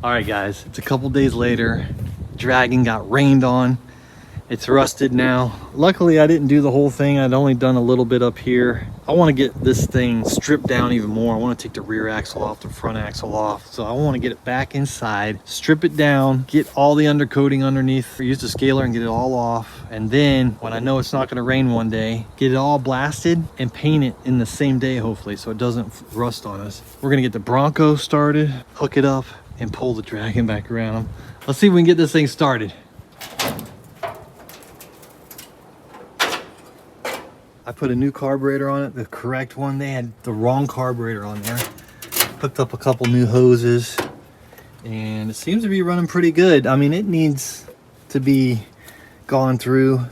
All right guys, it's a couple days later. Dragon got rained on. It's rusted now. Luckily I didn't do the whole thing. I'd only done a little bit up here. I want to get this thing stripped down even more. I want to take the rear axle off, the front axle off. So I want to get it back inside, strip it down, get all the undercoating underneath, use the scaler and get it all off. And then when I know it's not going to rain one day, get it all blasted and paint it in the same day hopefully so it doesn't rust on us. We're going to get the Bronco started, hook it up, and pull the Dragon back around. Let's see if we can get this thing started. I put a new carburetor on it, the correct one. They had the wrong carburetor on there. Hooked up a couple new hoses and it seems to be running pretty good. I mean, it needs to be gone through.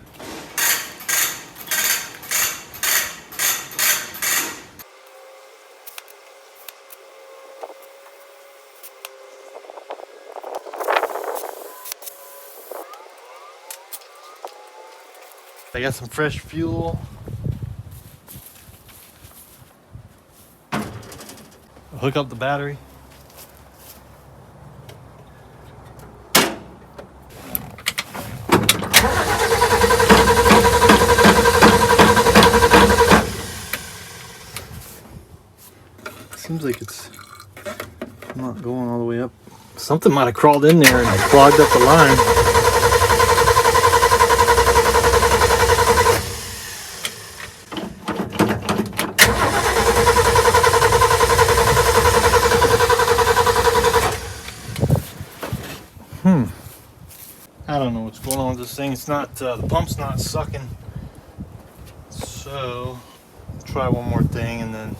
I got some fresh fuel. Hook up the battery. Seems like it's not going all the way up. Something might have crawled in there and clogged up the line. I don't know what's going on with this thing. It's not, the pump's not sucking. So, try one more thing and then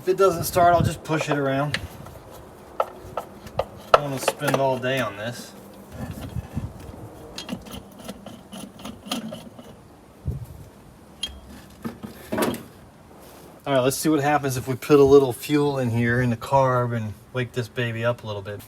if it doesn't start, I'll just push it around. I don't want to spend all day on this. All right, let's see what happens if we put a little fuel in here in the carb and wake this baby up a little bit.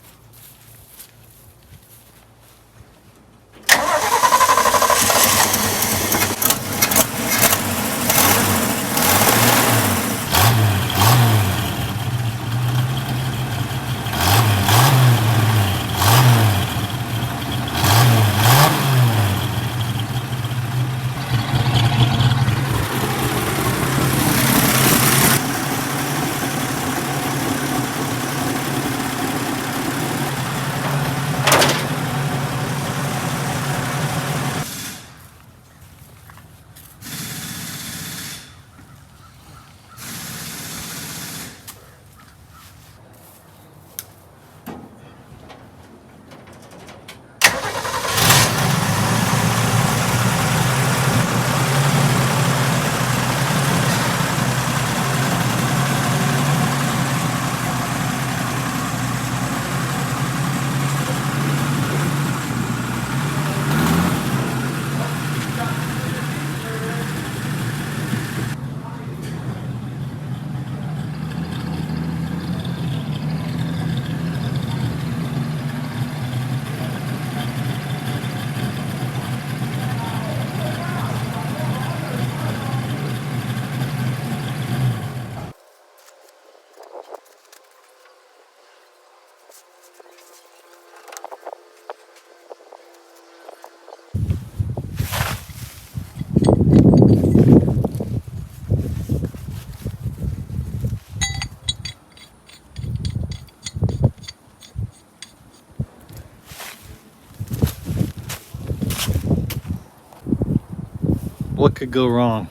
What could go wrong?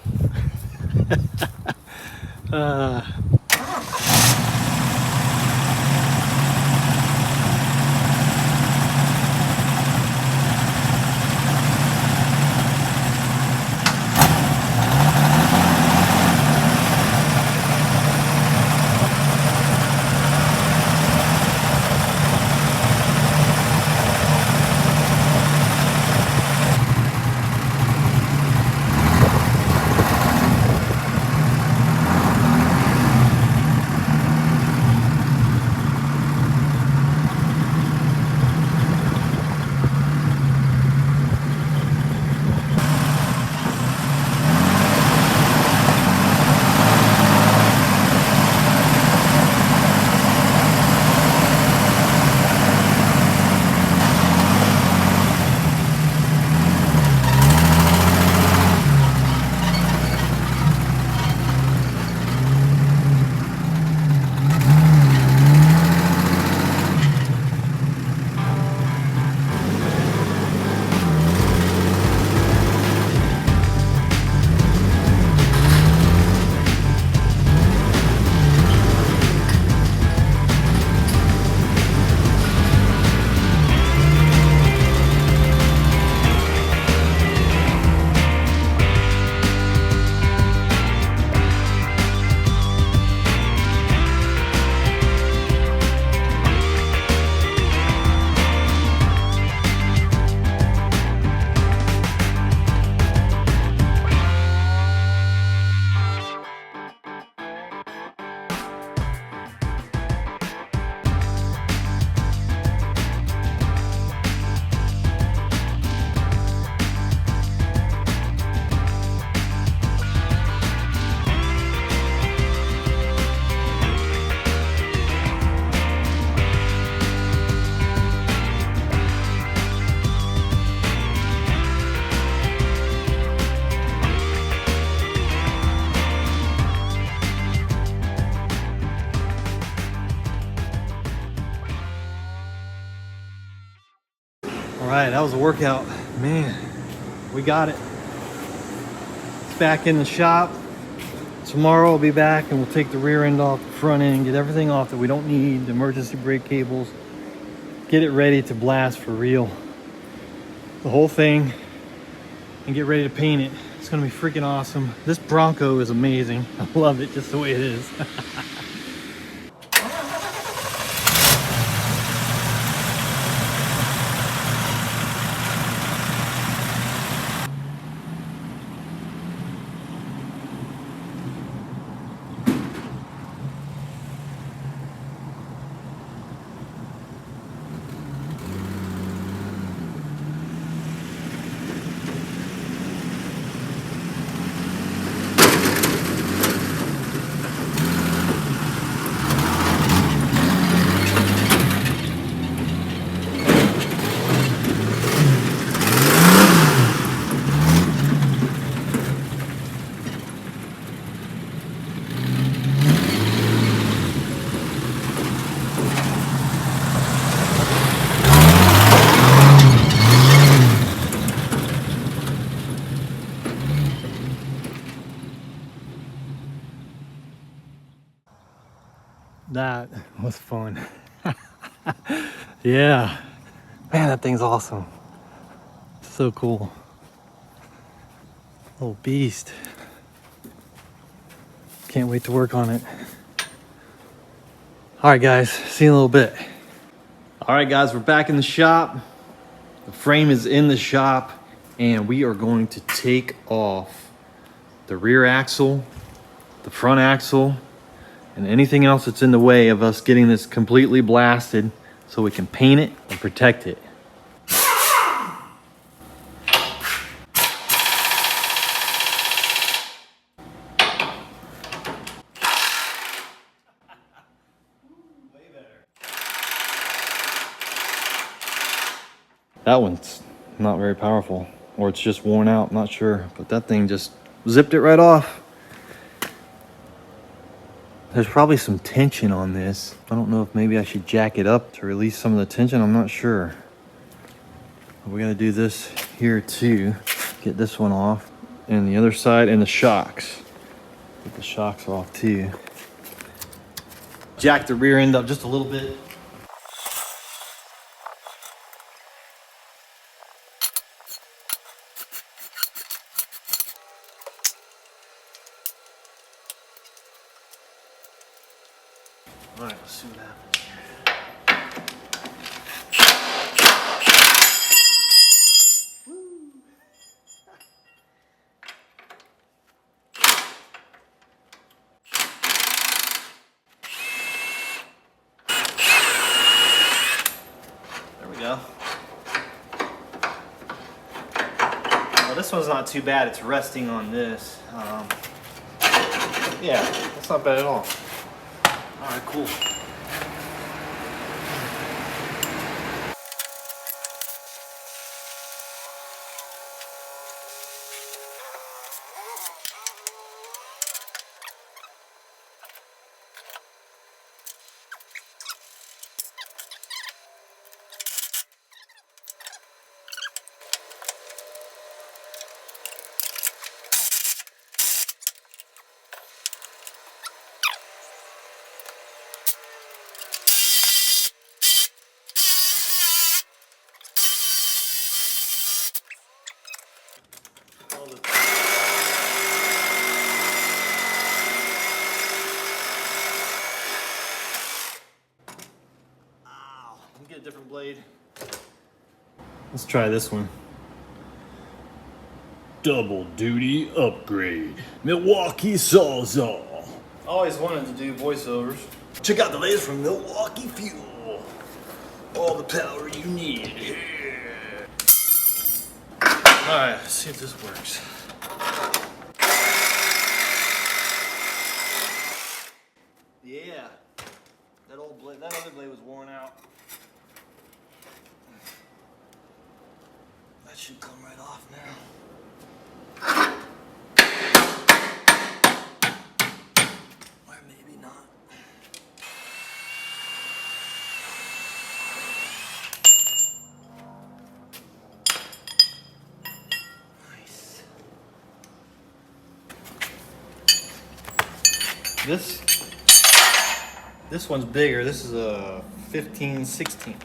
All right, that was a workout. Man, we got it. It's back in the shop. Tomorrow I'll be back and we'll take the rear end off, the front end, get everything off that we don't need, the emergency brake cables, get it ready to blast for real. The whole thing, and get ready to paint it. It's gonna be freaking awesome. This Bronco is amazing. I love it just the way it is. That was fun. Yeah, man, that thing's awesome. So cool. Little beast. Can't wait to work on it. All right, guys, see you in a little bit. All right, guys, we're back in the shop. The frame is in the shop, and we are going to take off the rear axle, the front axle, and anything else that's in the way of us getting this completely blasted so we can paint it and protect it. That one's not very powerful, or it's just worn out, I'm not sure, but that thing just zipped it right off. There's probably some tension on this. I don't know if maybe I should jack it up to release some of the tension. I'm not sure. We gotta do this here too. Get this one off. And the other side, and the shocks. Get the shocks off too. Jack the rear end up just a little bit. All right, let's see what happens here. There we go. Well, this one's not too bad. It's resting on this. Yeah, that's not bad at all. All right, cool. Get a different blade. Let's try this one. Double duty upgrade. Milwaukee Sawzall. Always wanted to do voiceovers. Check out the latest from Milwaukee Fuel. All the power you need here. Alright, let's see if this works. Yeah. That old blade, that other blade was worn out. That should come right off now. Or maybe not. This one's bigger. This is a 15/16.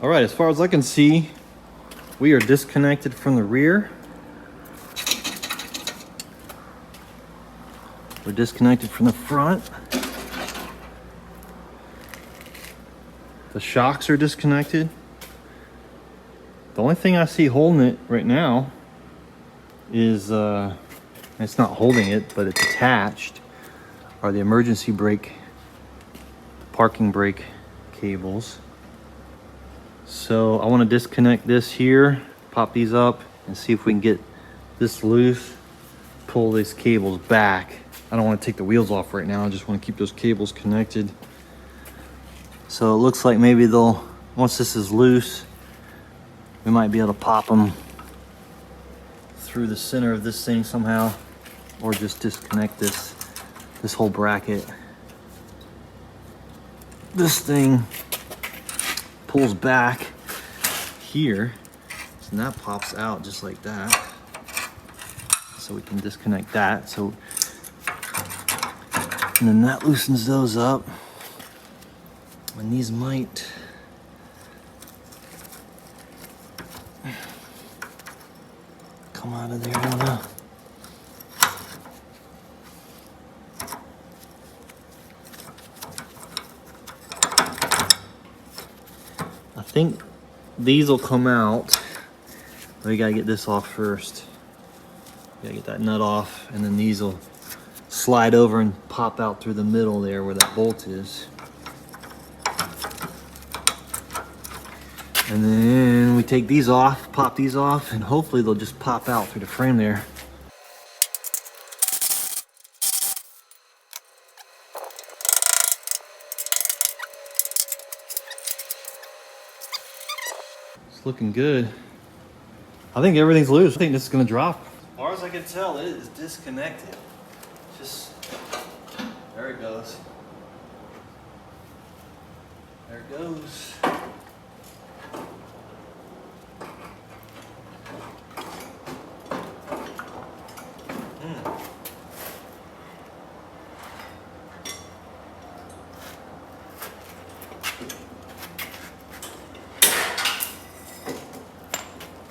All right, as far as I can see, we are disconnected from the rear. We're disconnected from the front. The shocks are disconnected. The only thing I see holding it right now is, it's not holding it, but it's attached, are the emergency brake, parking brake cables. So I want to disconnect this here, pop these up, and see if we can get this loose, pull these cables back. I don't want to take the wheels off right now. I just want to keep those cables connected. So it looks like maybe once this is loose, we might be able to pop them through the center of this thing somehow, or just disconnect this whole bracket. This thing pulls back here, and that pops out just like that. So we can disconnect that. And then that loosens those up. And these might come out of there, I don't know. I think these will come out. We gotta get this off first. Gotta get that nut off, and then these will slide over and pop out through the middle there where that bolt is. And then we take these off, pop these off, and hopefully they'll just pop out through the frame there. It's looking good. I think everything's loose. I think this is gonna drop. As far as I can tell, it is disconnected. There it goes. There it goes.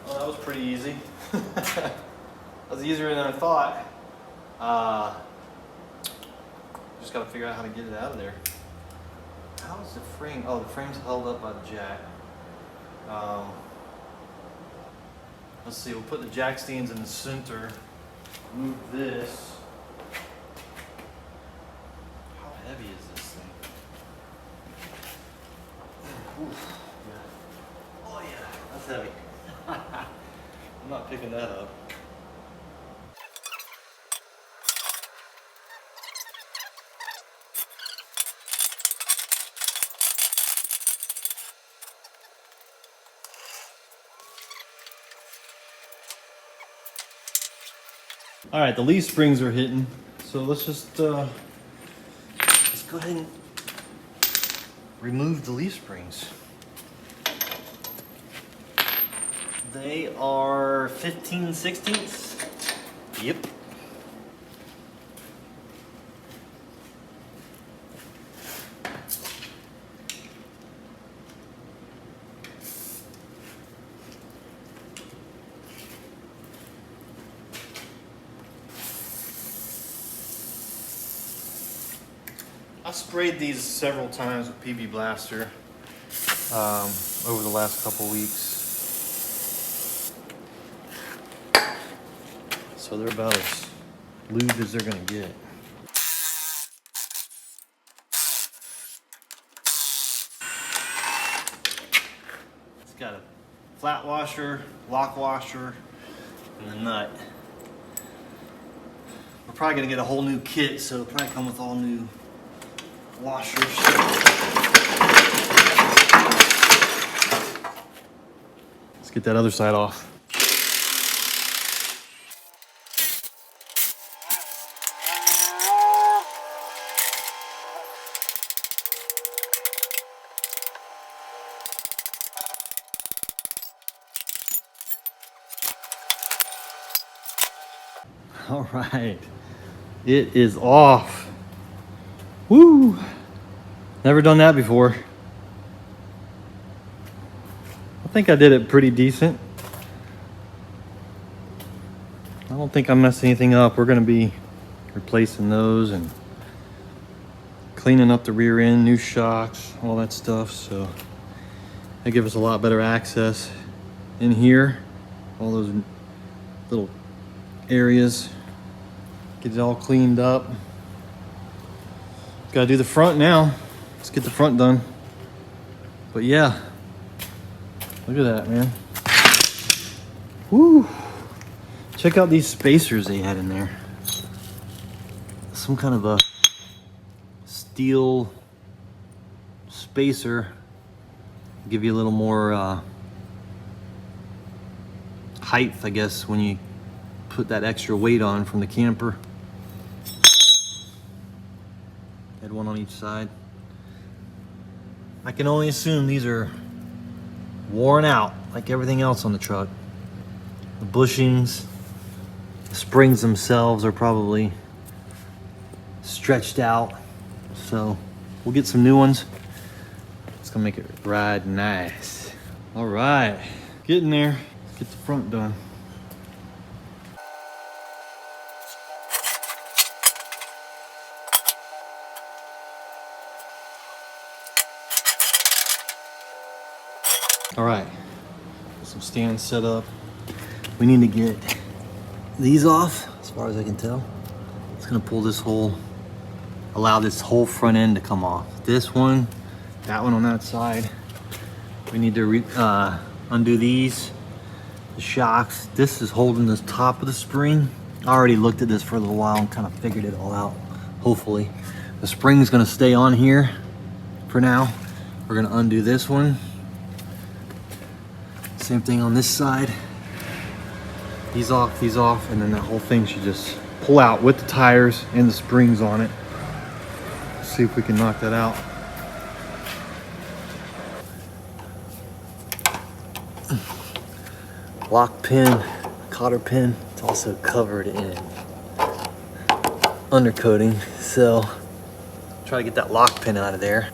Well, that was pretty easy. That was easier than I thought. Just got to figure out how to get it out of there. How is the frame? Oh, the frame's held up by the jack. Let's see, we'll put the jack stands in the center. Move this. How heavy is this thing? Oof. Yeah. Oh yeah, that's heavy. I'm not picking that up. All right, the leaf springs are hitting, so let's just let's go ahead and remove the leaf springs. They are 15/16. Yep. I sprayed these several times with PB Blaster over the last couple weeks. So they're about as lubed as they're gonna get. It's got a flat washer, lock washer, and a nut. We're probably gonna get a whole new kit, so it'll probably come with all new washers. Let's get that other side off. All right, it is off. Woo! Never done that before. I think I did it pretty decent. I don't think I messed anything up. We're gonna be replacing those and cleaning up the rear end, new shocks, all that stuff. So that gives us a lot better access in here. All those little areas. Get it all cleaned up. Gotta do the front now. Let's get the front done. But yeah, look at that, man. Woo! Check out these spacers they had in there. Some kind of a steel spacer. Give you a little more height, I guess, when you put that extra weight on from the camper. Had one on each side. I can only assume these are worn out like everything else on the truck. The bushings, the springs themselves are probably stretched out. So we'll get some new ones. It's gonna make it ride nice. All right, getting there. Let's get the front done. All right, some stands set up. We need to get these off, as far as I can tell. It's gonna pull this whole, allow this whole front end to come off. This one, that one on that side. We need to undo these, the shocks. This is holding the top of the spring. I already looked at this for a little while and kind of figured it all out, hopefully. The spring's gonna stay on here for now. We're gonna undo this one. Same thing on this side. These off, and then that whole thing should just pull out with the tires and the springs on it. Let's see if we can knock that out. Lock pin, cotter pin, it's also covered in undercoating, so try to get that lock pin out of there.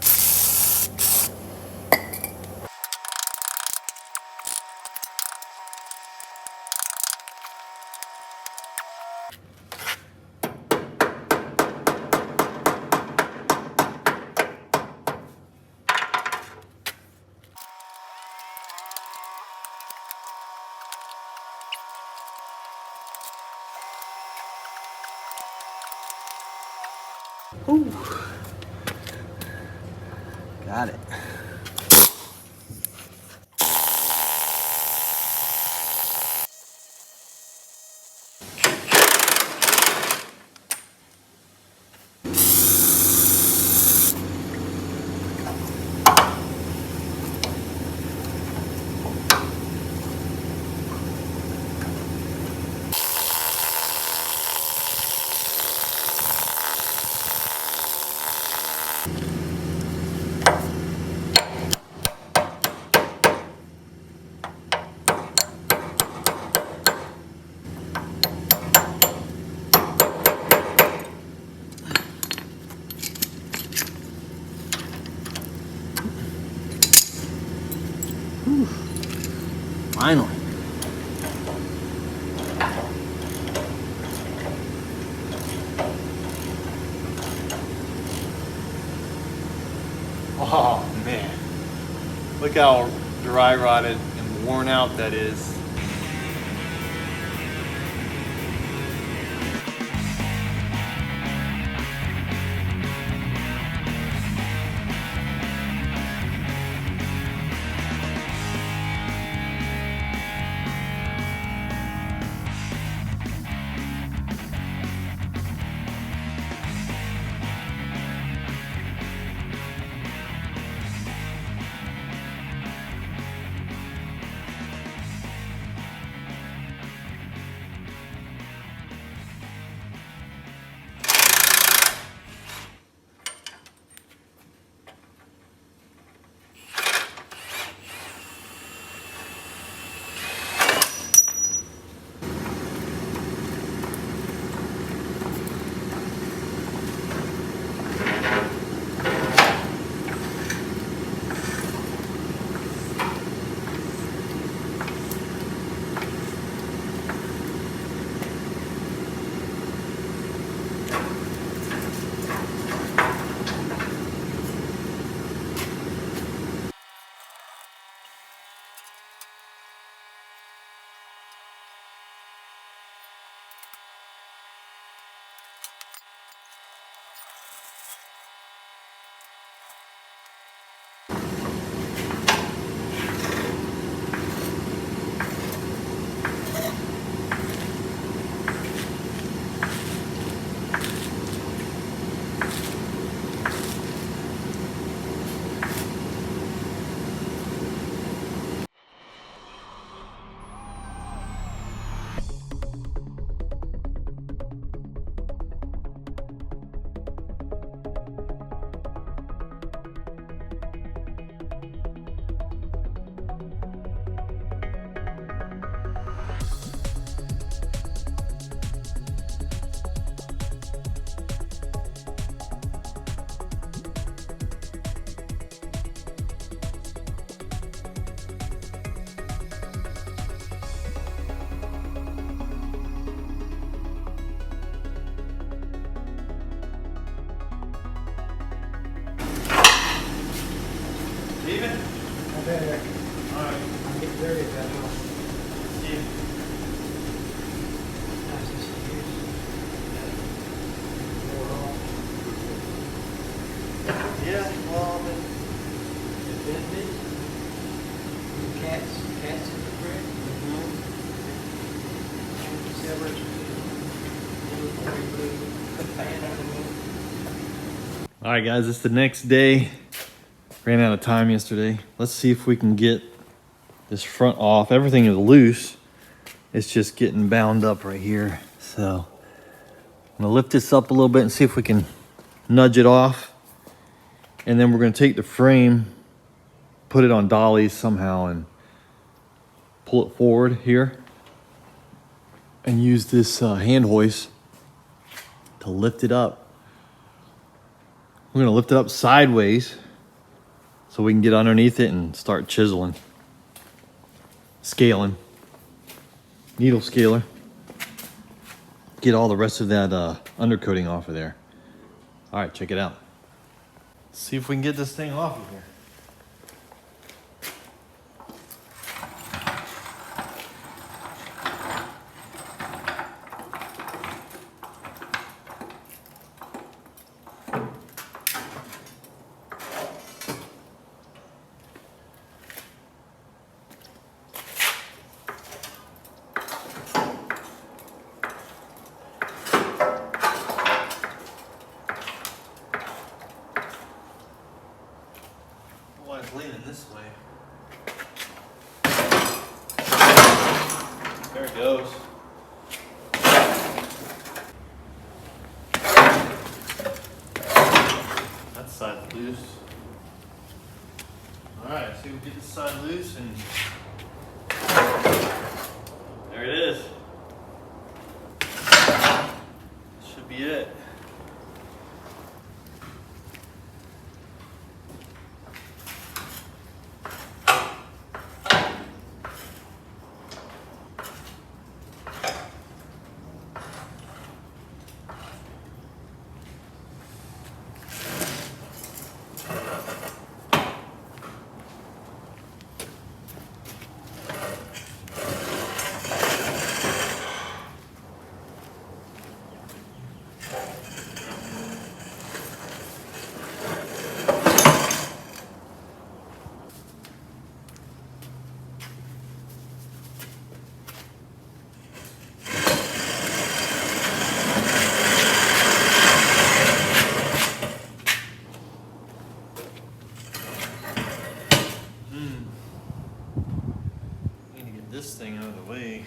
Ooh. Got it. Whew. Finally. Oh man, look how dry rotted and worn out that is. leaving? I better. All right. I'm getting dirty at that house. See you. Nice to see you. More off. Yeah, well, It's been busy. Cats in the crib. Severance. all right, guys, it's the next day. Ran out of time yesterday. Let's see if we can get this front off. Everything is loose. It's just getting bound up right here. So I'm gonna lift this up a little bit and see if we can nudge it off. And then we're gonna take the frame, put it on dollies somehow and pull it forward here. And use this hand hoist to lift it up. We're gonna lift it up sideways so we can get underneath it and start chiseling, scaling, needle scaler. Get all the rest of that undercoating off of there. All right, check it out. See if we can get this thing off of here. Well, it's leaning this way. There it goes. That side's loose. Alright, so we get this side loose and there it is. Should be it. This thing out of the way.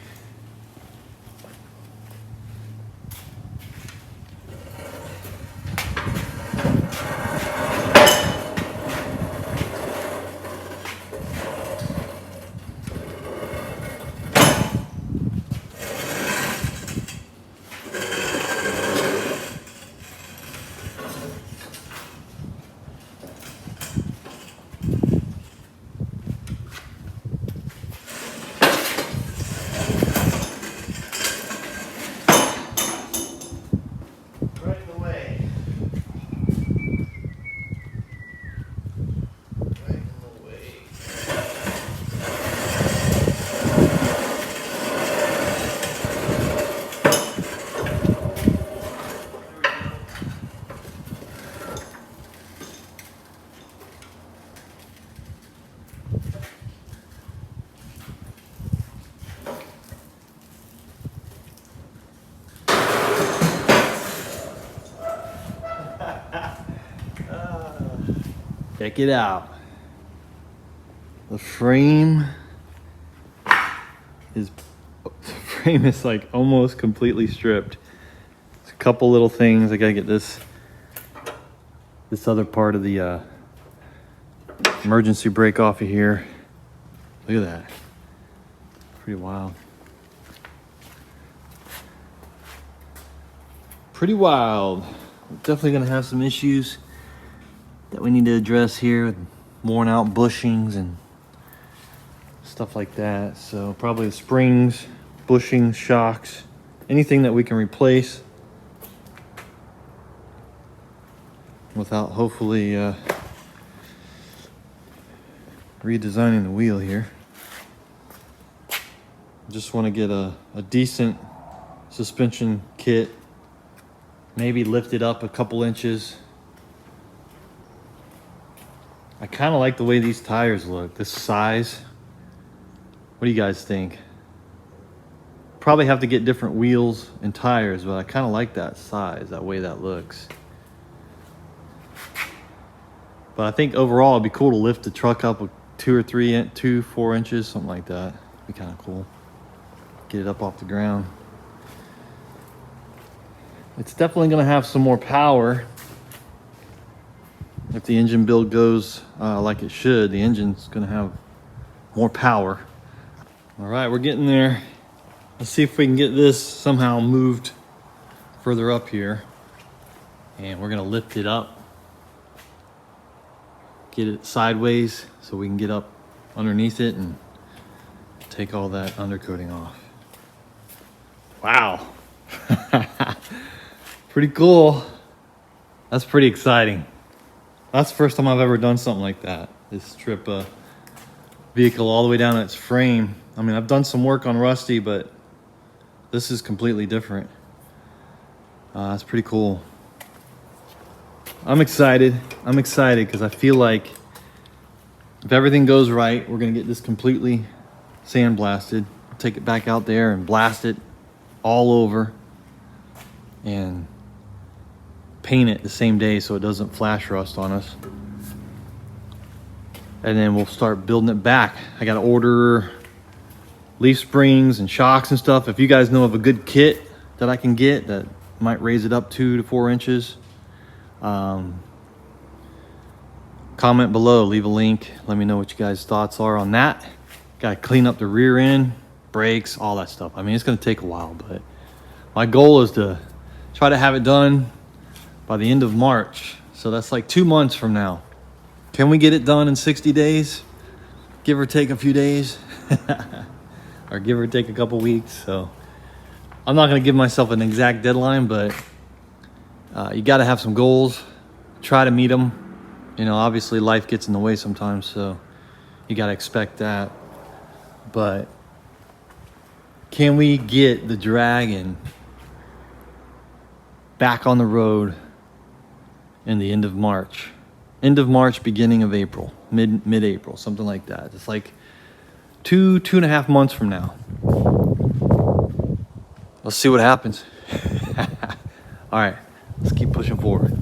Check it out. The frame is like almost completely stripped. There's a couple little things. I gotta get this other part of the emergency brake off of here. Look at that. Pretty wild. Pretty wild. We're definitely gonna have some issues that we need to address here with worn out bushings and stuff like that. So probably the springs, bushings, shocks, anything that we can replace without hopefully redesigning the wheel here. Just want to get a decent suspension kit, maybe lift it up a couple inches. I kind of like the way these tires look, this size. What do you guys think? Probably have to get different wheels and tires, but I kind of like that size, that way that looks. But I think overall it'd be cool to lift the truck up with 4 inches, something like that. Be kind of cool. Get it up off the ground. It's definitely going to have some more power. If the engine build goes like it should, the engine's going to have more power. All right, we're getting there. Let's see if we can get this somehow moved further up here. And we're going to lift it up. Get it sideways so we can get up underneath it and take all that undercoating off. Wow. Pretty cool. That's pretty exciting. That's the first time I've ever done something like that. This strip a vehicle all the way down its frame. I mean, I've done some work on Rusty, but this is completely different. That's pretty cool. I'm excited. I'm excited because I feel like if everything goes right, we're gonna get this completely sandblasted. Take it back out there and blast it all over and paint it the same day so it doesn't flash rust on us. And then we'll start building it back. I gotta order leaf springs and shocks and stuff. If you guys know of a good kit that I can get that might raise it up 2 to 4 inches, comment below, leave a link. Let me know what you guys' thoughts are on that. Gotta clean up the rear end, brakes, all that stuff. I mean, it's gonna take a while, but my goal is to try to have it done by the end of March. So that's like 2 months from now. Can we get it done in 60 days? Give or take a few days. Or give or take a couple weeks. So I'm not gonna give myself an exact deadline, but you gotta have some goals. Try to meet them. You know, obviously life gets in the way sometimes, so you gotta expect that. But can we get the Dragon back on the road in the end of March? End of March, beginning of April, mid-April, something like that. It's like 2.5 months from now. Let's see what happens. All right, let's keep pushing forward.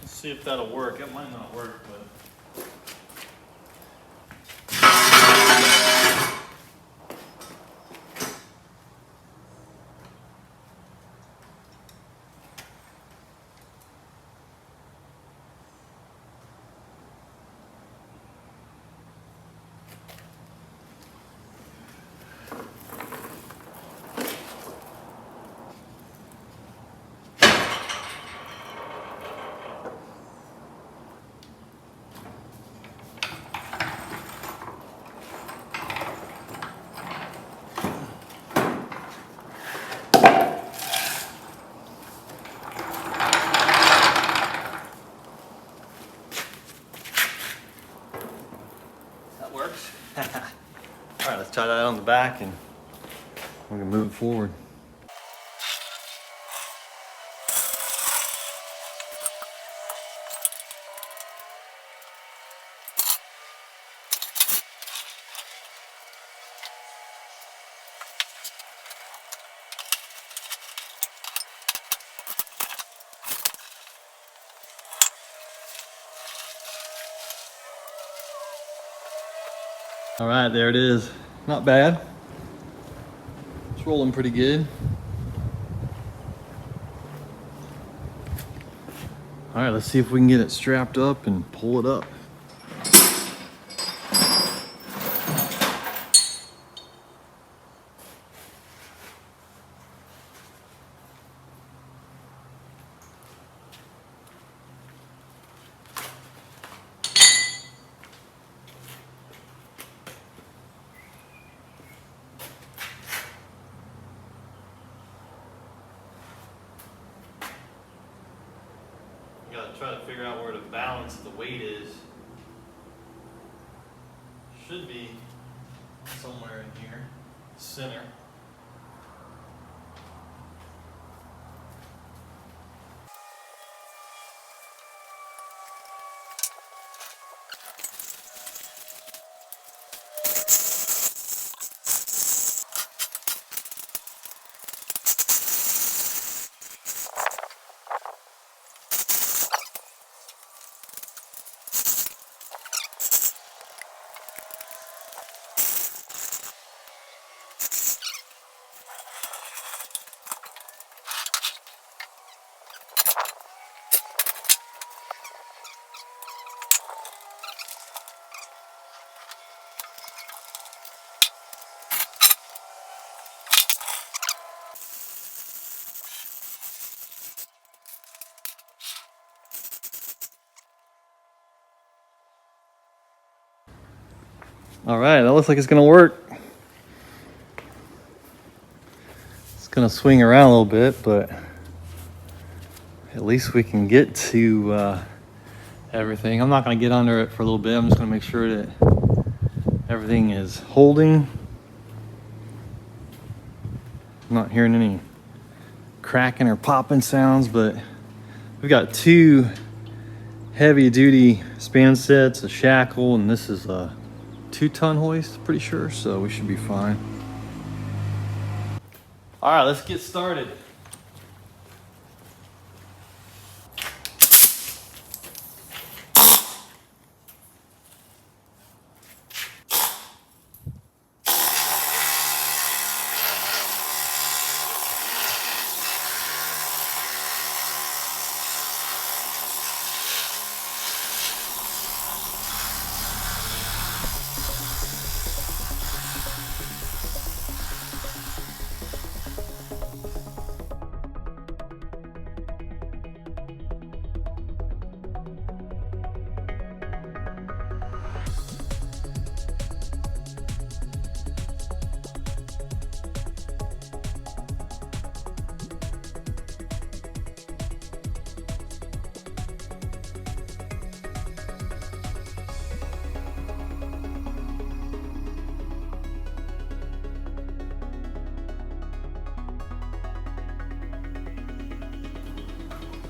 See if that'll work. It might not work, but all right, let's try that on the back and we're gonna move it forward. All right, there it is. Not bad. It's rolling pretty good. All right, let's see if we can get it strapped up and pull it up. try to figure out where to balance the weight is. Should be somewhere in here, center. All right, that looks like it's gonna work. It's gonna swing around a little bit, but at least we can get to everything. I'm not gonna get under it for a little bit. I'm just gonna make sure that everything is holding. I'm not hearing any cracking or popping sounds, but we've got two heavy duty span sets, a shackle, and this is a 2-ton hoist, pretty sure, so we should be fine. All right, let's get started.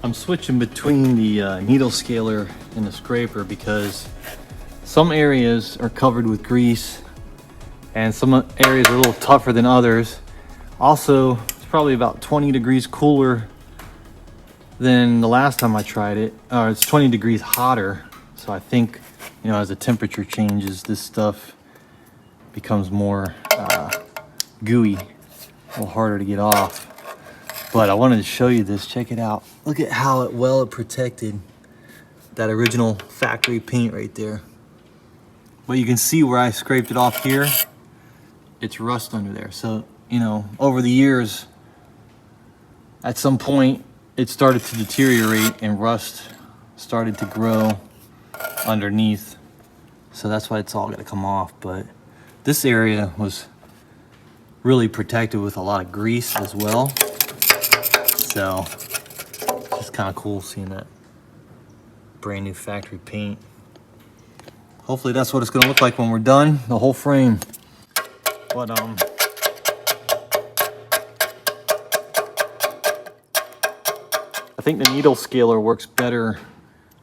I'm switching between the needle scaler and the scraper because some areas are covered with grease and some areas are a little tougher than others. Also, it's probably about 20 degrees cooler than the last time I tried it. It's 20 degrees hotter. So I think, you know, as the temperature changes, this stuff becomes more gooey, a little harder to get off. But I wanted to show you this. Check it out. Look at how it protected that original factory paint right there. But you can see where I scraped it off here. It's rust under there. So, you know, over the years, at some point, it started to deteriorate and rust started to grow underneath. So that's why it's all got to come off. But this area was really protected with a lot of grease as well. So it's just kind of cool seeing that brand new factory paint. Hopefully that's what it's going to look like when we're done, the whole frame. But I think the needle scaler works better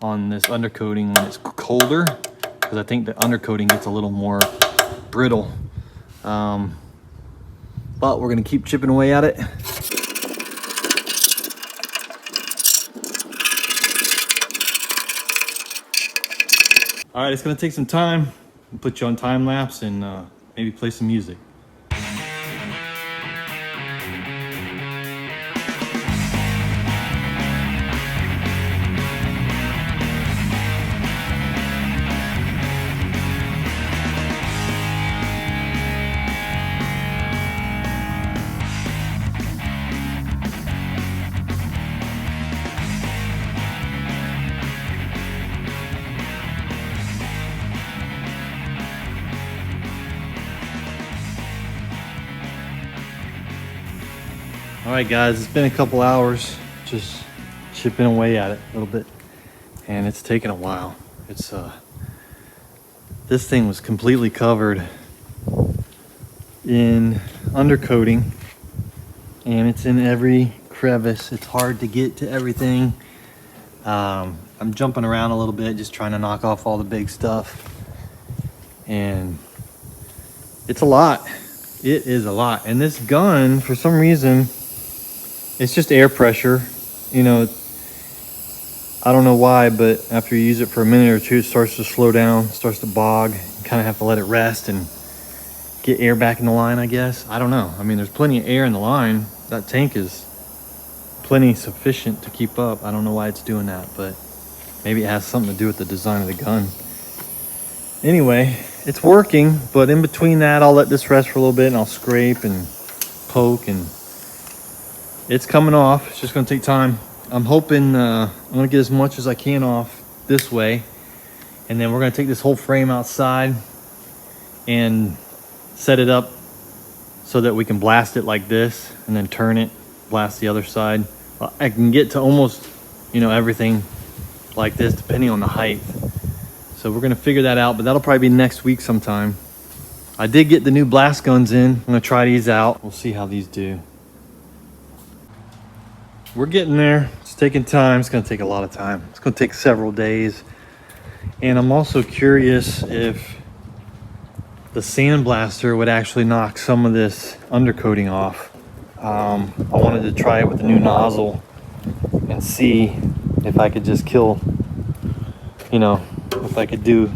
on this undercoating when it's colder, because I think the undercoating gets a little more brittle. But we're going to keep chipping away at it. All right, it's gonna take some time. I'll put you on time lapse and maybe play some music. All right, guys, it's been a couple hours just chipping away at it a little bit. and it's taken a while. It's this thing was completely covered in undercoating, and it's in every crevice. It's hard to get to everything. I'm jumping around a little bit, just trying to knock off all the big stuff, and it's a lot. It is a lot. And this gun, for some reason, it's just air pressure. You know, I don't know why, but after you use it for a minute or two, it starts to slow down, starts to bog. You kind of have to let it rest and get air back in the line, I guess. I don't know. I mean, there's plenty of air in the line. That tank is plenty sufficient to keep up. I don't know why it's doing that, but maybe it has something to do with the design of the gun. Anyway, it's working, but in between that, I'll let this rest for a little bit, and I'll scrape and poke, and it's coming off. It's just gonna take time. I'm hoping I'm gonna get as much as I can off this way, and then we're gonna take this whole frame outside and set it up so that we can blast it like this, and then turn it, blast the other side. I can get to almost, you know, everything like this depending on the height. So we're gonna figure that out, but that'll probably be next week sometime. I did get the new blast guns in. I'm gonna try these out. We'll see how these do. We're getting there. It's taking time. It's gonna take a lot of time. It's gonna take several days. And I'm also curious if the sandblaster would actually knock some of this undercoating off. I wanted to try it with the new nozzle and see if I could just kill, you know, if I could do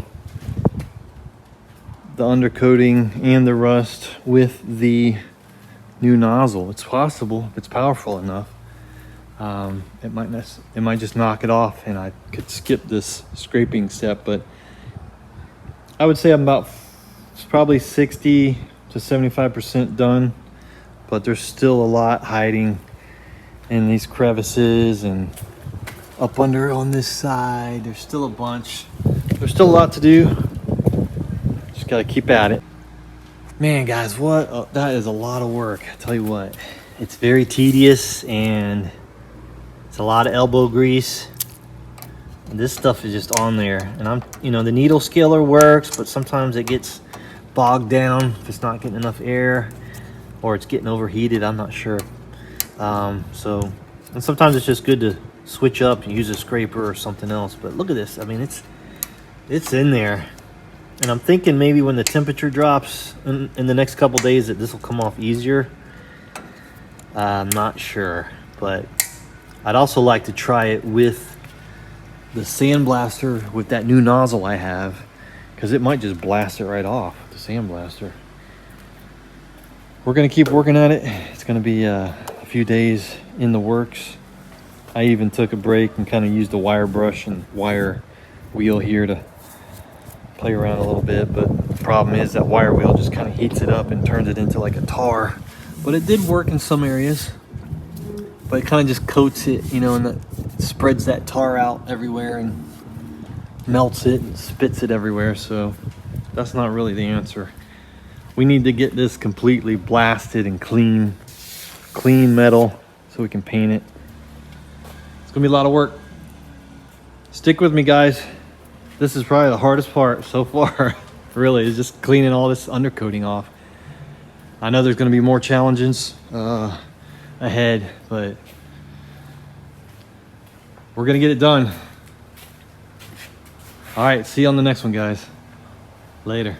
the undercoating and the rust with the new nozzle. It's possible if it's powerful enough. It might just knock it off, and I could skip this scraping step. But I would say I'm about probably 60 to 75% done, but there's still a lot hiding in these crevices and up under on this side. There's still a bunch. There's still a lot to do. Just gotta keep at it. Man, guys, what that is a lot of work. I tell you what, it's very tedious, and it's a lot of elbow grease. And this stuff is just on there, and you know, the needle scaler works, but sometimes it gets bogged down if it's not getting enough air, or it's getting overheated. I'm not sure. And sometimes it's just good to switch up and use a scraper or something else. But look at this. I mean, it's in there, and I'm thinking maybe when the temperature drops in the next couple days that this will come off easier. I'm not sure, but I'd also like to try it with the sandblaster with that new nozzle I have, because it might just blast it right off with the sandblaster. We're gonna keep working at it. It's gonna be a few days in the works. I even took a break and kind of used the wire brush and wire wheel here to play around a little bit, but the problem is that wire wheel just kind of heats it up and turns it into like a tar. But it did work in some areas, but it kind of just coats it, you know, and that spreads that tar out everywhere and melts it and spits it everywhere. So that's not really the answer. We need to get this completely blasted and clean metal so we can paint it. It's gonna be a lot of work. Stick with me, guys. This is probably the hardest part so far. Really, is just cleaning all this undercoating off. I know there's gonna be more challenges ahead, but we're gonna get it done. All right, see you on the next one, guys. Later.